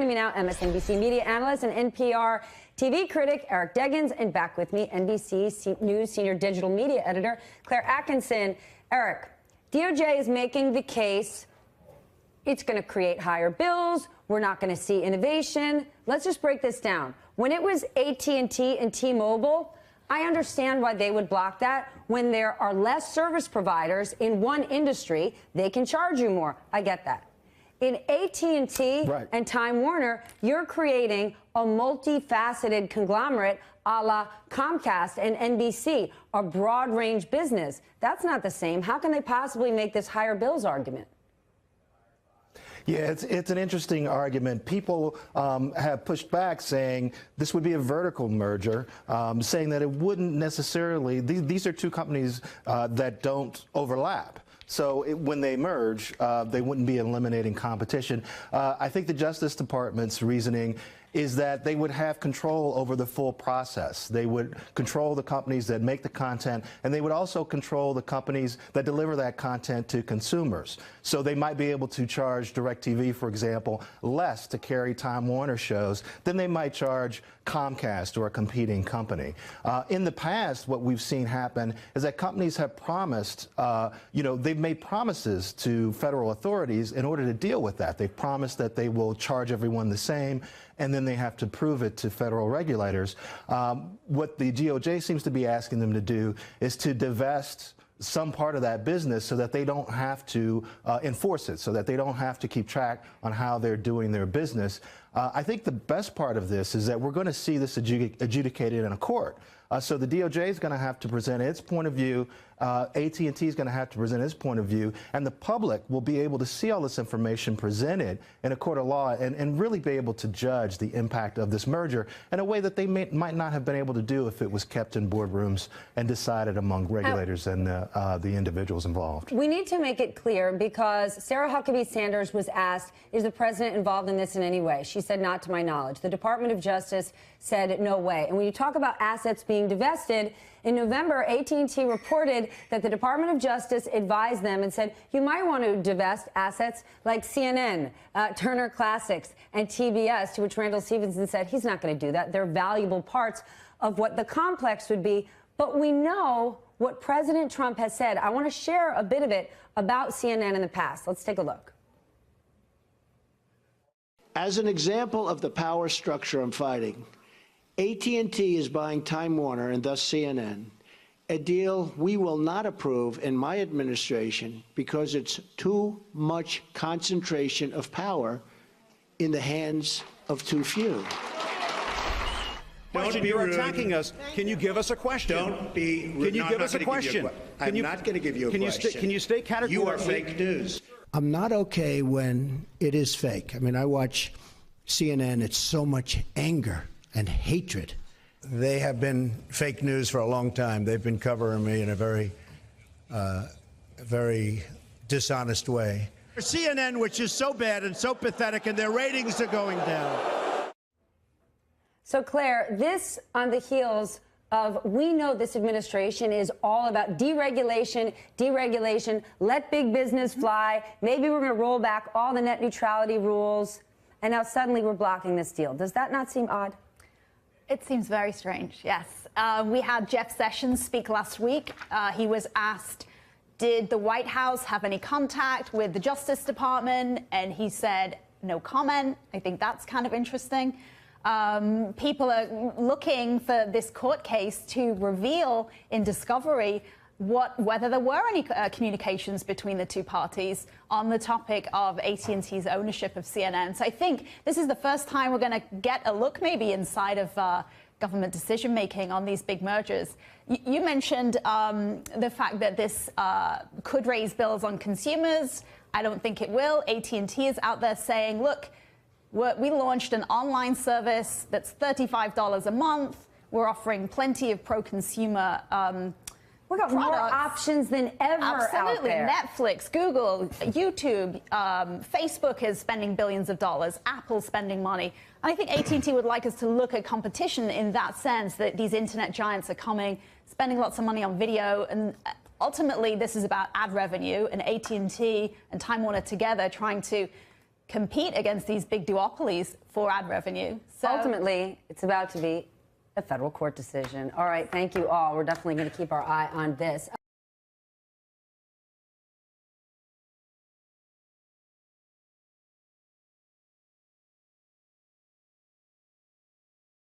Joining me now, MSNBC media analyst and NPR TV critic Eric Deggans, and back with me, NBC News senior digital media editor Claire Atkinson. Eric, DOJ is making the case it's going to create higher bills. We're not going to see innovation. Let's just break this down. When it was AT&T and T-Mobile, I understand why they would block that. When there are less service providers in one industry, they can charge you more. I get that. In AT&T and Time Warner, you're creating a multifaceted conglomerate a la Comcast and NBC, a broad-range business. That's not the same. How can they possibly make this higher bills argument? Yeah, it's an interesting argument. People have pushed back saying this would be a vertical merger, saying that it wouldn't necessarily, these are two companies that don't overlap. So when they merge, they wouldn't be eliminating competition. I think the Justice Department's reasoning is that they would have control over the full process. They would control the companies that make the content, and they would also control the companies that deliver that content to consumers. So they might be able to charge DirecTV, for example, less to carry Time Warner shows than they might charge Comcast or a competing company. In the past, what we've seen happen is that companies have promised, they've made promises to federal authorities in order to deal with that. They've promised that they will charge everyone the same, and then they have to prove it to federal regulators. What the DOJ seems to be asking them to do is to divest some part of that business so that they don't have to enforce it, so that they don't have to keep track on how they're doing their business. I think the best part of this is that we're going to see this adjudicated in a court. So the DOJ is going to have to present its point of view, AT&T is going to have to present its point of view, and the public will be able to see all this information presented in a court of law and really be able to judge the impact of this merger in a way that they might not have been able to do if it was kept in boardrooms and decided among regulators and the individuals involved. We need to make it clear, because Sarah Huckabee Sanders was asked, is the president involved in this in any way? She said, not to my knowledge. The Department of Justice said, no way. And when you talk about assets being divested, in November, AT&T reported that the Department of Justice advised them and said, you might want to divest assets like CNN, Turner Classics, and TBS, to which Randall Stephenson said he's not going to do that. They're valuable parts of what the complex would be. But we know what President Trump has said. I want to share a bit of it about CNN in the past. Let's take a look. As an example of the power structure I'm fighting, AT&T is buying Time Warner and thus CNN, a deal we will not approve in my administration because it's too much concentration of power in the hands of too few. Don't be You're rude. Attacking us. Can you give us a question? Don't be rude. Can you give us a question? I'm not going to give you a question. Can you state categorically? You are fake news. I'm not okay when it is fake. I mean, I watch CNN. It's so much anger and hatred. They have been fake news for a long time. They've been covering me in a very, very dishonest way. CNN, which is so bad and so pathetic, and their ratings are going down. So, Claire, this on the heels of, we know this administration is all about deregulation, let big business fly. Maybe we're going to roll back all the net neutrality rules. And now suddenly we're blocking this deal. Does that not seem odd? It seems very strange, yes. We had Jeff Sessions speak last week. He was asked, did the White House have any contact with the Justice Department? And he said, no comment. I think that's kind of interesting. People are looking for this court case to reveal in discovery whether there were any communications between the two parties on the topic of AT&T's ownership of CNN. So I think this is the first time we're going to get a look maybe inside of government decision-making on these big mergers. You mentioned the fact that this could raise bills on consumers. I don't think it will. AT&T is out there saying, look, we launched an online service that's $35 a month. We're offering plenty of pro-consumer We've got more options than ever out there. Netflix, Google, YouTube, Facebook is spending billions of dollars. Apple's spending money. And I think AT&T would like us to look at competition in that sense, that these internet giants are coming, spending lots of money on video, and ultimately this is about ad revenue, and AT&T and Time Warner together trying to compete against these big duopolies for ad revenue. So ultimately, it's about to be a federal court decision. All right, thank you all. We're definitely going to keep our eye on this.